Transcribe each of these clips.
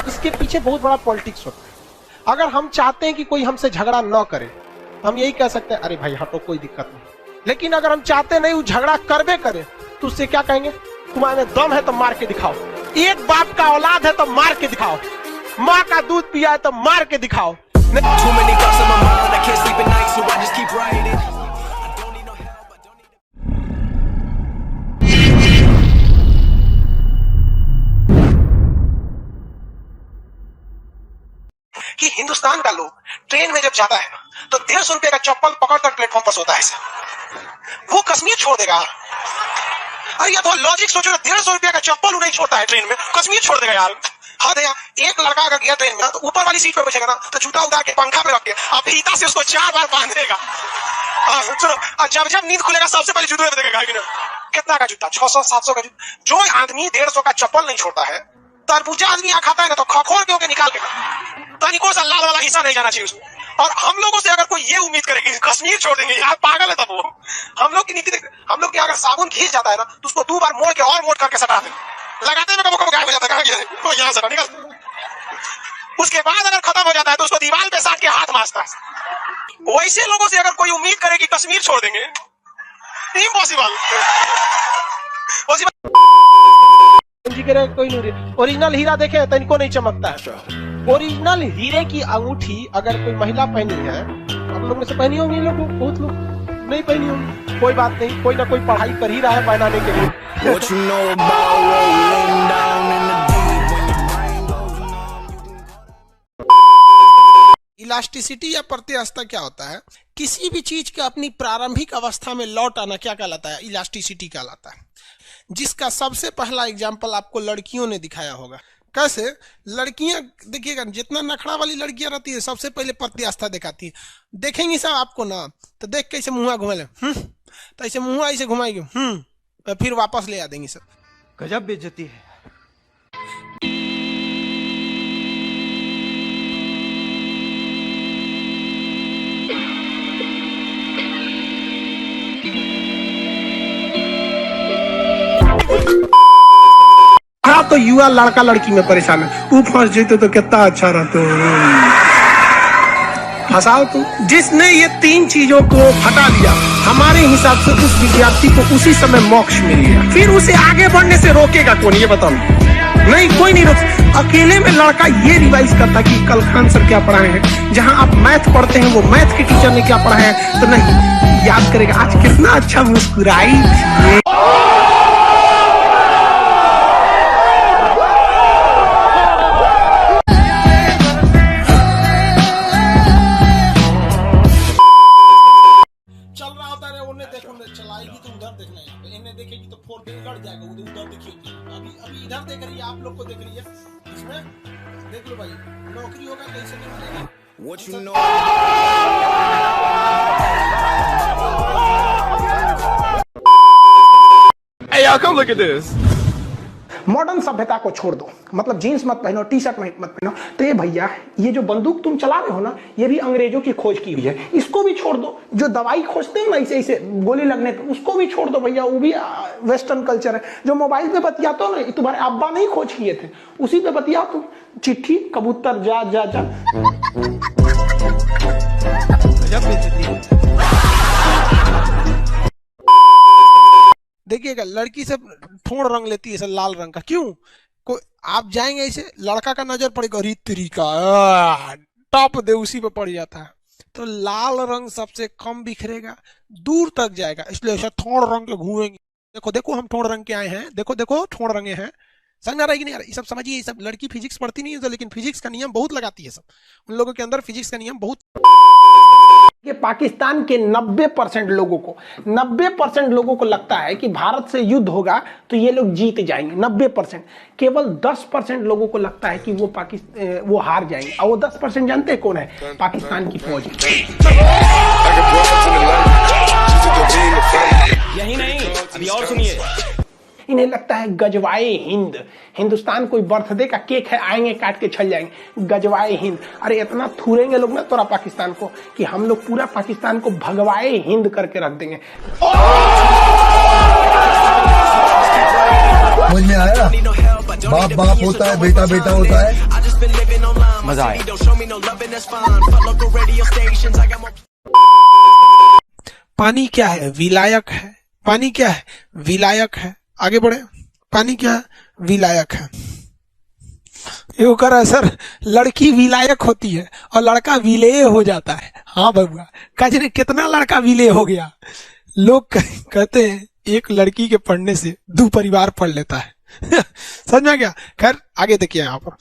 इसके पीछे बहुत बड़ा पॉलिटिक्स होता है। अगर हम चाहते हैं कि कोई हमसे झगड़ा न करे, हम यही कह सकते हैं, अरे भाई हटो, कोई दिक्कत नहीं। लेकिन अगर हम चाहते नहीं वो झगड़ा करबे करे, तो उससे क्या कहेंगे, तुम्हारे में दम है तो मार के दिखाओ, एक बाप का औलाद है तो मार के दिखाओ, माँ का दूध पिया है तो मार के दिखाओ। कि हिंदुस्तान का लोग ट्रेन में जब जाता है तो 150 रुपए का चप्पल पकड़कर प्लेटफॉर्म पर सोता है, वो कश्मीर छोड़ देगा। अरे या तो लॉजिक सोचो, 150 रुपए का चप्पल नहीं छोड़ता है ट्रेन में, कश्मीर छोड़ देगा यार। हाँ यार, एक लड़का अगर गया ट्रेन में तो ऊपर वाली सीट पे बैठेगा ना, तो जूता उतार के पंखा पे रख के अब फीता से उसको 4 बार बांधेगा। सुनो, जब जब नींद खुलेगा सबसे पहले जूते में देखेगा कि ना कितना का जूता, 600-700 का जूता। जो आदमी 150 का चप्पल नहीं छोड़ता है, तरबूजा आदमी यहाँ खाता है ना, तो खखोर के निकाल के तनिको सा लाल वाला हिस्सा नहीं जाना चाहिए उसको। और हम लोगों से अगर कोई ये उम्मीद करे कि कश्मीर छोड़ देंगे, यार पागल है तब वो। हम लोग की नीति देख, हम लोग के अगर साबुन घिस जाता है ना, तो उसको 2 बार मोड़ के और मोड़ करके सटा दे, लगाते में कब गायब हो जाता है, तो यहाँ से निकल। उसके बाद अगर खत्म हो जाता है तो उसको दीवार पे साट के हाथ मारता है। वैसे लोगों से अगर कोई उम्मीद करे कि कश्मीर छोड़ देंगे, इम्पॉसिबल। कोई नहीं, ओरिजिनल हीरा देखे तो इनको नहीं चमकता है। ओरिजिनल हीरे की अंगूठी अगर कोई महिला पहनी है, आप लोग में से पहनी होंगी, लोग बहुत लोग नहीं पहनी होंगी, कोई बात नहीं, कोई ना कोई पढ़ाई कर ही रहा है पहनाने के लिए। इलास्टिसिटी या प्रत्यास्थता क्या होता है, किसी भी चीज का अपनी प्रारंभिक अवस्था में लौट आना क्या कहलाता है, इलास्टिसिटी कहलाता है। जिसका सबसे पहला एग्जाम्पल आपको लड़कियों ने दिखाया होगा। कैसे लड़कियां देखिएगा, जितना नखड़ा वाली लड़कियां रहती है सबसे पहले प्रत्यास्था दिखाती है। देखेंगी सब आपको ना, तो देख के ऐसे मुंह घुमा ले, तो ऐसे मुंह ऐसे घुमाएगी, फिर वापस ले आ देंगी सब। गजब बेइज्जती है। हाँ, तो युवा लड़का लड़की में परेशान है, वो फंस जाते तो कितना अच्छा रहता। फंसाओ तो, जिसने ये 3 चीजों को हटा दिया, हमारे हिसाब से उस विद्यार्थी को उसी समय मोक्ष मिल गया। फिर उसे आगे बढ़ने से रोकेगा कौन, ये बताओ। नहीं, कोई नहीं रोक। अकेले में लड़का ये रिवाइज करता कि कल खान सर क्या पढ़ाए हैं, जहाँ आप मैथ पढ़ते हैं वो मैथ के टीचर ने क्या पढ़ाया है, तो नहीं याद करेगा, आज कितना अच्छा मुस्कुराई। चलाएगी तो उधर देखना है, इन्हें देखेगी तो 4 दिन कट जाएगा, उधर देखिए। अभी इधर देख रही है, आप लोग को देख रही है, इसमें देख लो भाई, नौकरी होगा कैसे नहीं मिलेगा। What you know? Hey y'all, come look at this. Modern सभ्यता को छोड़ दो, मतलब जीन्स मत पहनो, टी शर्ट मत पहनो। तो ये भैया, ये जो बंदूक तुम चला रहे हो ना, ये भी अंग्रेजों की खोज की हुई है, इसको भी छोड़ दो। जो दवाई खोजते हो ना ऐसे ऐसे गोली लगने पे, उसको भी छोड़ दो भैया, वो भी वेस्टर्न कल्चर है। जो मोबाइल पे बतियाते हो ना, तुम्हारे अब्बा नहीं खोज किए थे, उसी पे बतियाओ तुम। चिट्ठी, कबूतर, जा जा जा। देखिएगा, लड़की से ठोड़ रंग लेती है, ऐसा लाल रंग का, क्यों? कोई आप जाएंगे ऐसे, लड़का का नजर पड़ेगा, अरे तरीका टॉप दे उसी पे पड़ जाता है। तो लाल रंग सबसे कम बिखरेगा, दूर तक जाएगा, इसलिए ऐसा ठोड़ रंग के घूमेंगे। देखो देखो, हम ठोड़ रंग के आए हैं, देखो देखो ठोड़ रंगे हैं। समझ आ रहा है कि नहीं? ये सब समझिए, ये सब लड़की फिजिक्स पढ़ती नहीं है, लेकिन फिजिक्स का नियम बहुत लगाती है। सब उन लोगों के अंदर फिजिक्स का नियम बहुत। कि पाकिस्तान के 90% लोगों को लगता है कि भारत से युद्ध होगा तो ये लोग जीत जाएंगे। 90%, केवल 10% लोगों को लगता है कि वो हार जाएंगे। और वो 10% जानते हैं कौन है? पाकिस्तान की फौज। यही नहीं, अभी और सुनिए। इन्हें लगता है गजवाए हिंद, हिंदुस्तान कोई बर्थडे का केक है, आएंगे काट के चल जाएंगे। गजवाए हिंद, अरे इतना थूरेंगे लोग ना तोरा पाकिस्तान को कि हम लोग पूरा पाकिस्तान को भगवाए हिंद करके रख देंगे। समझ में आया? बाप बाप होता है, बेटा बेटा होता है। मजा आया। पानी क्या है? विलायक है। पानी क्या है? विलायक है। आगे बढ़े। पानी क्या है? विलायक है। ये कर रहा है सर, लड़की विलायक होती है और लड़का विलेय हो जाता है। हाँ बबुआ, कजरे कितना लड़का विलेय हो गया। लोग कहते हैं एक लड़की के पढ़ने से 2 परिवार पढ़ लेता है। समझ में गया? खैर आगे देखिए यहाँ पर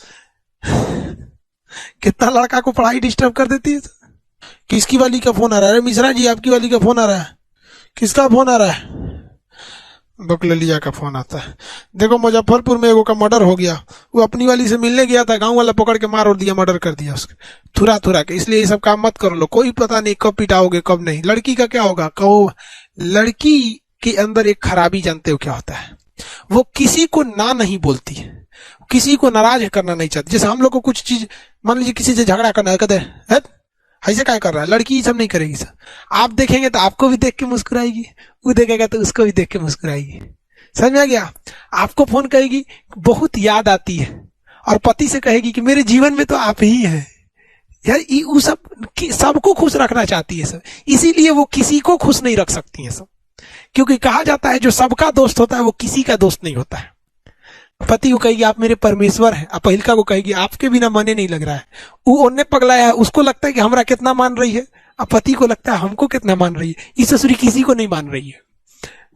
कितना लड़का को पढ़ाई डिस्टर्ब कर देती है। किसकी वाली का फोन आ रहा है? मिश्रा जी आपकी वाली का फोन आ रहा है। किसका फोन आ रहा है? बकललिया का फोन आता है। देखो मुजफ्फरपुर में एगो का मर्डर हो गया। वो अपनी वाली से मिलने गया था, गांव वाला पकड़ के मार और दिया, मर्डर कर दिया उसके थुरा थुरा के। इसलिए ये सब काम मत कर लो, कोई पता नहीं कब पिटाओगे कब नहीं। लड़की का क्या होगा? कहो लड़की के अंदर एक खराबी जानते हो क्या होता है? वो किसी को ना नहीं बोलती है, किसी को नाराज करना नहीं चाहती। जैसे हम लोग को कुछ चीज, मान लीजिए किसी से झगड़ा करना है, कहते हैं ऐसे क्या कर रहा है, लड़की सब नहीं करेगी सर। आप देखेंगे तो आपको भी देख के मुस्कुराएगी, वो देखेगा तो उसको भी देख के मुस्कुराएगी। समझ में आ गया? आपको फोन करेगी बहुत याद आती है, और पति से कहेगी कि मेरे जीवन में तो आप ही हैं। यार वो सबको खुश रखना चाहती है सब, इसीलिए वो किसी को खुश नहीं रख सकती है सब। क्योंकि कहा जाता है जो सबका दोस्त होता है वो किसी का दोस्त नहीं होता है। पति को कहेगी आप मेरे परमेश्वर हैं, और पहिलका को कहेगी आपके बिना मने नहीं लग रहा है। वो ओन्ने पगलाया है, उसको लगता है कि हमरा कितना मान रही है, और पति को लगता है हमको कितना मान रही है। इस ससुरी किसी को नहीं मान रही है।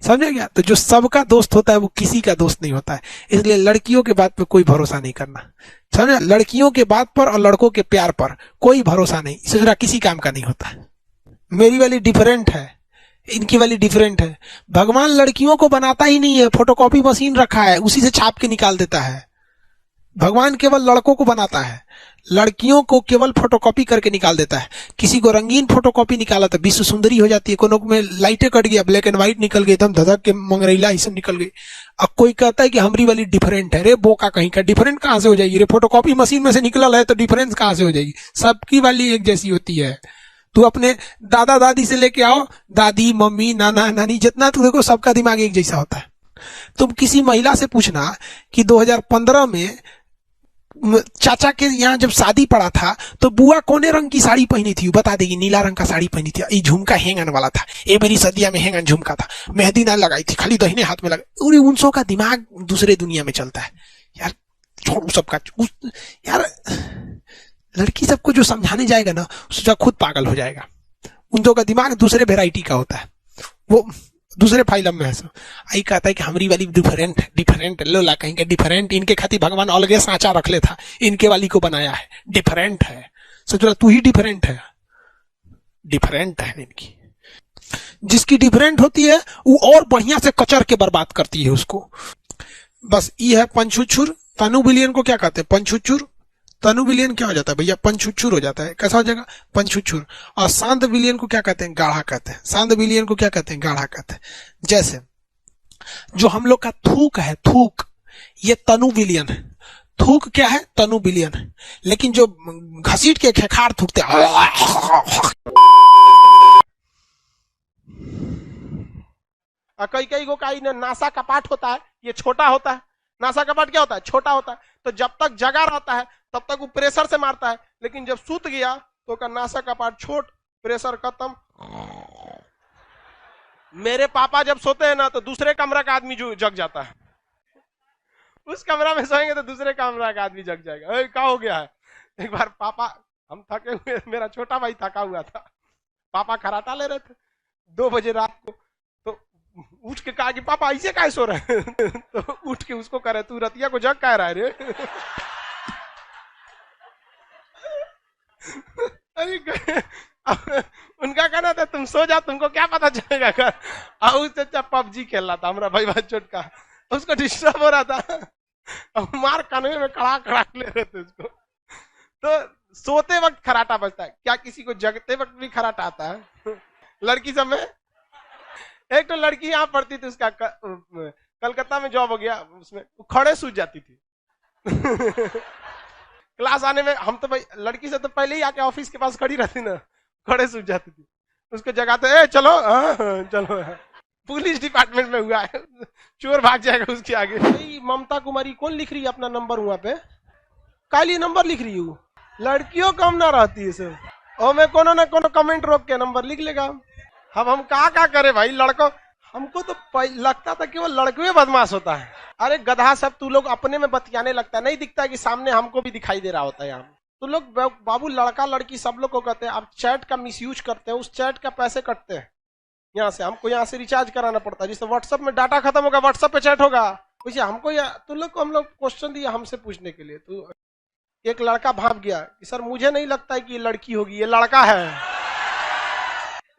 समझा गया? तो जो सबका दोस्त होता है वो किसी का दोस्त नहीं होता है। इसलिए लड़कियों के बात पे कोई भरोसा नहीं करना। समझा? लड़कियों के बात पर और लड़कों के प्यार पर कोई भरोसा नहीं। ससुरा किसी काम का नहीं होता है। मेरी वाली डिफरेंट है, इनकी वाली डिफरेंट है। भगवान लड़कियों को बनाता ही नहीं है, फोटोकॉपी मशीन रखा है, उसी से छाप के निकाल देता है। भगवान केवल लड़कों को बनाता है, लड़कियों को केवल फोटोकॉपी करके निकाल देता है। किसी को रंगीन फोटोकॉपी निकाला तो विश्व सुंदरी हो जाती है, कोनो में लाइटें कट गया, ब्लैक एंड व्हाइट निकल गई, एकदम धधक के मंगरैला ही सब निकल गई। अब कोई कहता है कि हमारी वाली डिफरेंट है। रे बोका कहीं का, डिफरेंट कहां से हो जाएगी रे? फोटोकॉपी मशीन में से निकल है तो डिफरेंस कहां से हो जाएगी? सबकी वाली एक जैसी होती है। तू अपने दादा दादी से लेके आओ, दादी मम्मी नाना नानी, जितना तू देखो सबका दिमाग एक जैसा होता है। तुम किसी महिला से पूछना कि 2015 में चाचा के यहाँ जब शादी पड़ा था तो बुआ कोने रंग की साड़ी पहनी थी, बता देगी नीला रंग का साड़ी पहनी थी, ये झुमका हैंगन वाला था, ये मेरी सदिया में हैंगन झुमका था, मेहंदी ना लगाई थी, खाली दहीने हाथ में लगा। और उनसों का दिमाग दूसरे दुनिया में चलता है यार। छोड़ो सबका यार, लड़की सबको जो समझाने जाएगा ना उसका खुद पागल हो जाएगा। उन दो का दिमाग दूसरे वेराइटी का होता है, वो दूसरे फाइलम में है। आई कहता है कि हमारी वाली डिफरेंट लोला कहीं के डिफरेंट, इनके खातिर भगवान अलगे सांचा रख ले था, इनके वाली को बनाया है, डिफरेंट है। सोच तू ही डिफरेंट है इनकी। जिसकी डिफरेंट होती है वो और बढ़िया से कचर के बर्बाद करती है उसको। बस ये है पंचुचुर। तनु बिलियन को क्या कहते हैं? पंचुचुर। तनु विलियन क्या हो जाता है भैया? पंचुचुर हो जाता है। कैसा हो जाएगा? पंचुचुर। और शांत विलियन को क्या कहते हैं? गाढ़ा कहते हैं। शांत विलियन को क्या कहते हैं? गाढ़ा कहते हैं। जैसे जो हम लोग का थूक है, थूक, ये तनु विलियन है। थूक क्या है? तनु विलियन है। लेकिन जो घसीट के खेखार थूकते कई गो का नासा कपाट होता है, ये छोटा होता है। नासा कपाट क्या होता है? छोटा होता है। तो जब तक जगा रहता है तब तक वो प्रेशर से मारता है, लेकिन जब सूत गया तो का नासा कपाट छोट, प्रेशर खत्म। मेरे पापा जब सोते हैं ना तो दूसरे कमरा का आदमी जो जग जाता है, उस कमरा में सोएंगे तो दूसरे कमरा का आदमी जग जाएगा। क्या हो गया है? एक बार पापा, हम थके हुए, मेरा छोटा भाई थका हुआ था, पापा खराटा ले रहे थे 2 बजे रात को, तो उठ के कहा कि पापा ऐसे कैसे सो रहे हैं? तो उठ के उसको करे, तू रतिया को जग कह रहा है रे? उनका कहना था तुम सो जा, तुमको क्या पता चलेगा। चाचा पबजी खेल रहा था हमारा भाई छोट का, उसको डिस्टर्ब हो रहा था, मार कानवे में कड़ा कड़ा ले रहे थे उसको। तो सोते वक्त खराटा बजता है, क्या किसी को जगते वक्त भी खराटा आता है? लड़की सब में एक तो लड़की यहाँ पढ़ती थी, उसका कलकत्ता में जॉब हो गया, उसमें खड़े सूझ जाती थी। क्लास आने में हम तो भाई लड़की से तो पहले ही आके ऑफिस के पास खड़ी रहती ना, खड़े सूझ जाती थी। उसको जगाते ए चलो चलो। पुलिस डिपार्टमेंट में हुआ है, चोर भाग जाएगा उसके आगे। भाई ममता कुमारी कौन लिख रही है अपना नंबर वहां पे? काली नंबर लिख रही हूँ, लड़कियों कम ना रहती है सब, और मैं कोनो ना कोनो कमेंट रोक के नंबर लिख लेगा। अब हम क्या करे भाई, लड़कों हमको तो लगता था केवल लड़के बदमाश होता है। अरे गधा सब, तू लोग अपने में बतियाने लगता है, नहीं दिखता है कि सामने हमको भी दिखाई दे रहा होता है यहाँ। तो लोग बाबू लड़का लड़की सब लोग को कहते हैं, आप चैट का मिसयूज करते हैं, उस चैट का पैसे कटते हैं यहाँ से, हमको यहाँ से रिचार्ज कराना पड़ता है। जिससे व्हाट्सएप में डाटा खत्म होगा, व्हाट्सएप पे चैट होगा, वैसे हमको तू लोग को हम लोग क्वेश्चन दिया हमसे पूछने के लिए। तो एक लड़का भाग गया कि सर मुझे नहीं लगता है कि ये लड़की होगी, ये लड़का है।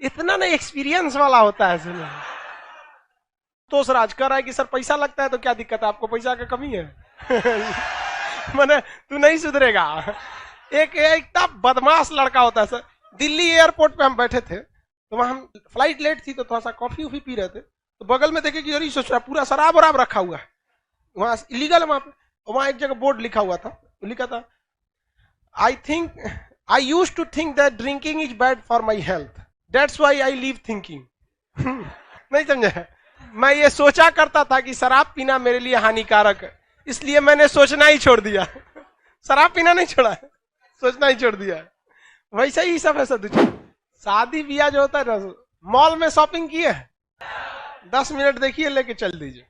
इतना नहीं एक्सपीरियंस वाला होता है। सुनो तो राज कर रहा है कि सर पैसा लगता है तो क्या दिक्कत है, आपको पैसा का कमी है? मैंने तू नहीं सुधरेगा। एक इतना बदमाश लड़का होता है सर। दिल्ली एयरपोर्ट पे हम बैठे थे, तो वहां हम फ्लाइट लेट थी, तो थोड़ा सा कॉफी उफी पी रहे थे, तो बगल में देखे कि अरे सोच रहा पूरा शराब वराब रखा हुआ है, वहां इलीगल है वहां पे। वहां एक जगह बोर्ड लिखा हुआ था, लिखा था I used to think that drinking is bad for my health. That's why I live thinking. नहीं समझे? मैं ये सोचा करता था कि शराब पीना मेरे लिए हानिकारक है, इसलिए मैंने सोचना ही छोड़ दिया। शराब पीना नहीं छोड़ा है, सोचना ही छोड़ दिया है। वैसे ही सब है सब। शादी ब्याह जो होता है ना, मॉल में शॉपिंग किए 10 मिनट देखिए लेके चल दीजिए,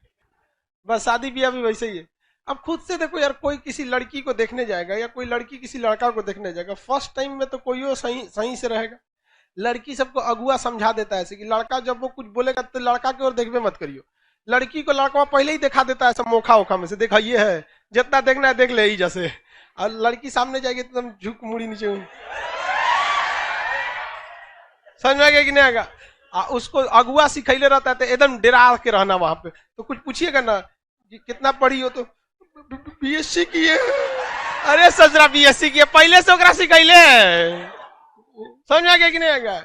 बस शादी ब्याह भी वैसे ही है। अब खुद से देखो यार, कोई किसी लड़की को देखने जाएगा या कोई लड़की किसी लड़का को देखने जाएगा, फर्स्ट टाइम में तो कोई सही से रहेगा। लड़की सबको अगुआ समझा देता है कि लड़का जब वो कुछ बोलेगा तो लड़का की ओर देखबे मत करियो। लड़की को लड़का पहले ही दिखा देता है सब मोखा ओखा में से, देखा ये है, जितना देखना है देख ले ही जैसे। और लड़की सामने जाएगी तो एकदम झुक मुड़ी नीचे, समझ में आ गया कि नहीं आएगा? उसको अगुआ सिखैले रहता है तो एकदम डरा के रहना वहां पे। तो कुछ पूछिएगा ना कि कितना पढ़ी हो, तो बीएससी की है। अरे सजरा बीएससी की है, पहले से ओकरा सिखैले, समझ आ गया कि नहीं आएगा?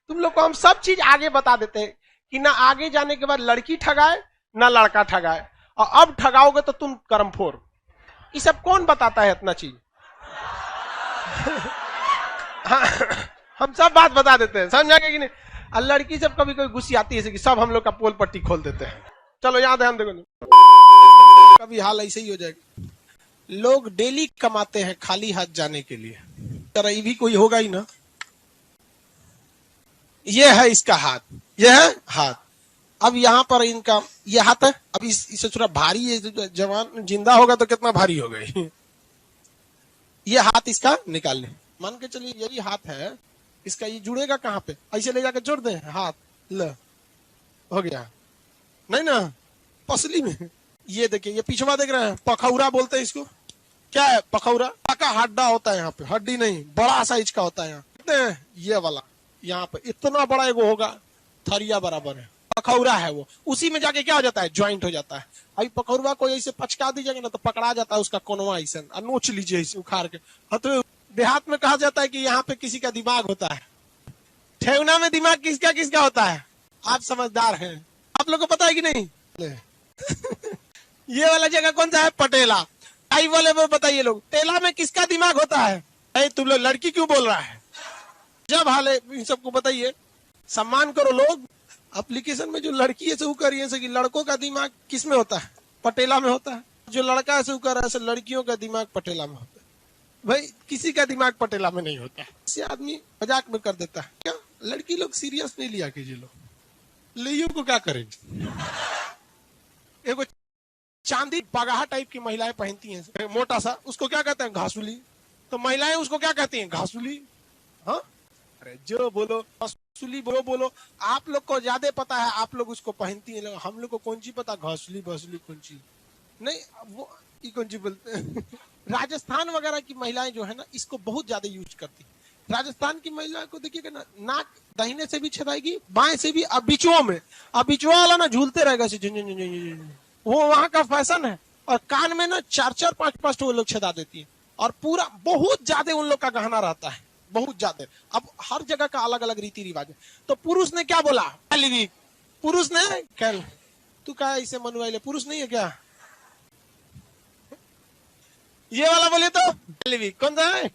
तुम लोग को हम सब चीज आगे बता देते हैं कि ना आगे जाने के बाद लड़की ठगाए ना लड़का ठगाए, और अब ठगाओगे तो तुम कर्म फोर। ये सब कौन बताता है इतना चीज? हाँ, हम सब बात बता देते हैं, समझ आ गया कि नहीं? और लड़की सब कभी कभी गुस्सी आती है कि सब हम लोग का पोल पट्टी खोल देते हैं। चलो यहाँ ध्यान देखो, कभी हाल ऐसे ही हो जाएगा। लोग डेली कमाते हैं खाली हाथ जाने के लिए, तरह ये भी कोई होगा ही ना। ये है इसका हाथ, ये है हाथ। अब यहाँ पर इनका ये हाथ है, अब इसे थोड़ा भारी है, जवान जिंदा होगा तो कितना भारी हो गई। ये हाथ इसका निकालने, मान के चलिए यही हाथ है इसका, ये जुड़ेगा कहाँ पे? ऐसे ले जाकर जोड़ दे हाथ, ल हो गया नहीं ना, पसली में। ये देखिए, ये पिछवा देख रहे हैं, पखौरा बोलते हैं इसको। क्या है पखौरा? पका हड्डा होता है यहाँ पे, हड्डी नहीं, बड़ा साइज का होता है यहाँ। ये वाला यहाँ पे इतना बड़ा एगो होगा, थरिया बराबर है, पखौरा है वो। उसी में जाके क्या हो जाता है? ज्वाइंट हो जाता है। अभी पखौरा को ऐसे पचका दीजिएगा ना तो पकड़ा जाता है उसका कोनवा, ऐसे नोच लीजिए इसे उखाड़ के। तो देहात में कहा जाता है कि यहाँ पे किसी का दिमाग होता है। ठेवना में दिमाग किसका किसका होता है? आप समझदार हैं, आप लोग को पता है कि नहीं? ये वाला जगह कौन सा है? पटेला। आई वाले वो बताइए लोग, टेला में किसका दिमाग होता है? अरे तुम लोग लड़की क्यों बोल रहा है? जब हाल है इन सबको बताइए, सम्मान करो लोग। एप्लीकेशन में जो लड़की है से करिए से कि लड़कों का दिमाग किस में होता है? पटेला में होता है। जो लड़का है से कर रहा है, लड़कियों का दिमाग पटेला में होता है। भाई किसी का दिमाग पटेला में नहीं होता है। इसे आदमी मजाक में कर देता है। क्या लड़की लोग सीरियस नहीं लिया कीजिए लोग, लियो को क्या करेंगे? एगो चांदी पगाहा टाइप की महिलाएं पहनती हैं, मोटा सा, उसको क्या कहते हैं? घासुली। तो महिलाएं उसको क्या कहती हैं? घासुली। हाँ, अरे जो बोलो घासुली बोलो, आप लोग को ज्यादा पता है, आप लोग उसको पहनती हैं। हम लोग को कौन सी पता घासुली भसुली कौन सी नहीं, वो कौन सी बोलते हैं। राजस्थान वगैरह की महिलाएं जो है ना, इसको बहुत ज्यादा यूज करती। राजस्थान की महिला को देखिएगा ना, नाक दाहिने से भी छेदाएगी, बाएं से भी। अब बिचुओं में, अब बिचुआ वाला ना झूलते रहेगा, वो वहां का फैशन है। और कान में ना 4-4, 5-5 वो लोग छेदा देती है, और पूरा बहुत ज्यादा उन लोग का गहना रहता है, बहुत ज्यादा। अब हर जगह का अलग अलग रीति रिवाज है। तो पुरुष ने क्या बोला? पुरुष ने कल, तू क्या इसे मनुआइले? पुरुष नहीं है क्या? ये वाला बोले तो कैलविक। कौन सा है?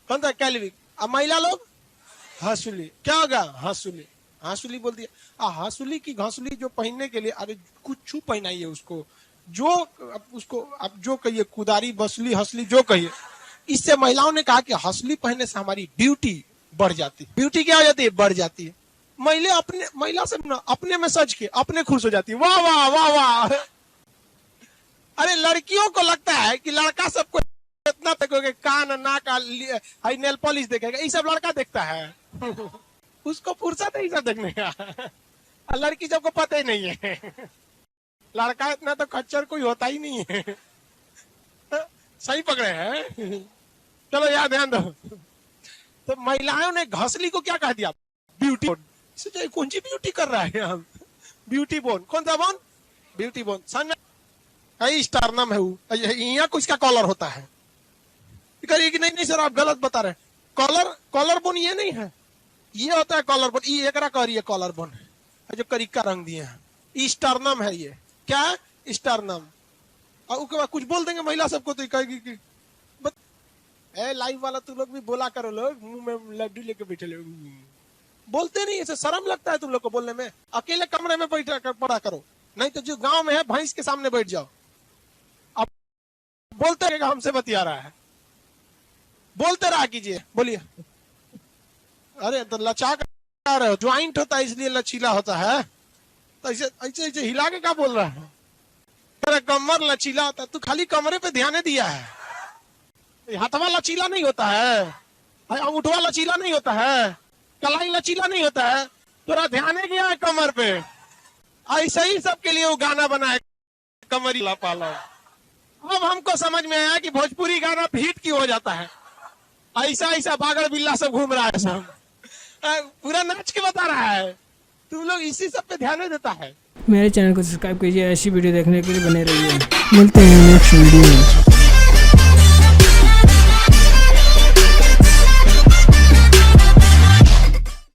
कौन सा? कैलविक। अब महिला लोग हंसुली। क्या होगा? हंसुली। हांसुली बोल दिया। हांसुली की घांसुली जो पहनने के लिए, अरे कुछ पहनाइए उसको, जो उसको आप जो कहिए, कुदारी बसली हंसली जो कहिए। इससे महिलाओं ने कहा कि हंसली पहनने से हमारी ब्यूटी बढ़ जाती है। ब्यूटी क्या हो जाती है? बढ़ जाती है। महिला से अपने में सज के अपने खुश हो जाती है। वाह वाह वाह वाह। अरे लड़कियों को लगता है कि लड़का सबको इतना देखोगे, कान नाक नेल पॉलिश देखेगा, ये सब लड़का देखता है। उसको फुर्सत है ये सब देखने का। लड़की सबको पता ही नहीं है। लड़का इतना तो खच्चर कोई होता ही नहीं है। सही पकड़े हैं। चलो यार ध्यान दो। तो महिलाओं ने घसली को क्या कह दिया? Beauty bone. कौन सी ब्यूटी कर रहा है हम? Beauty bone. कौन सा बोन? Beauty bone. समझ में? स्टारनम है वो, यहाँ कुछ का कॉलर होता है। करिए नहीं सर आप गलत बता रहे। कॉलर बोन ये नहीं है, ये होता है कॉलर बोन। ये एकरा कह रही है कॉलर बोन, जो करिका रंग दिए हैं। स्टारनम है ये। क्या है? स्टारनम। और उसके बाद कुछ बोल देंगे महिला सबको तो कहेगी कि लाइव वाला तुम लोग भी बोला करो, लोग मुंह में लड्डू लेके बैठे लोग बोलते नहीं। ऐसे शर्म लगता है तुम लोग को बोलने में। अकेले कमरे में बैठा कर पढ़ा करो, नहीं तो जो गांव में है भैंस के सामने बैठ जाओ। अब बोलते रहेगा हमसे बतिया रहा है, बोलते रहा कीजिए। बोलिए। अरे तो लचा कर रहे हो, ज्वाइंट होता है इसलिए लचीला होता है। तो ऐसे ऐसे ऐसे हिला के क्या बोल रहा है? तेरा कमर लचीला होता है, तू खाली कमरे पे ध्यान दिया है। हाथवा लचीला नहीं होता है, अंगूठवा लचीला नहीं होता है, कलाई लचीला नहीं होता है, तेरा ध्यान गया है कमर पे। ऐसा ही सबके लिए वो गाना बना है, कमरी पाला। अब हमको समझ में आया कि भोजपुरी गाना हिट क्यों हो जाता है। ऐसा ऐसा बागड़ बिल्ला सब घूम रहा है, सब पूरा नाच के बता रहा है। तुम लोग इसी सब पे ध्यान नहीं देता है। मेरे चैनल को सब्सक्राइब कीजिए, ऐसी वीडियो देखने के लिए बने रहिए। मिलते हैं नेक्स्ट वीडियो में।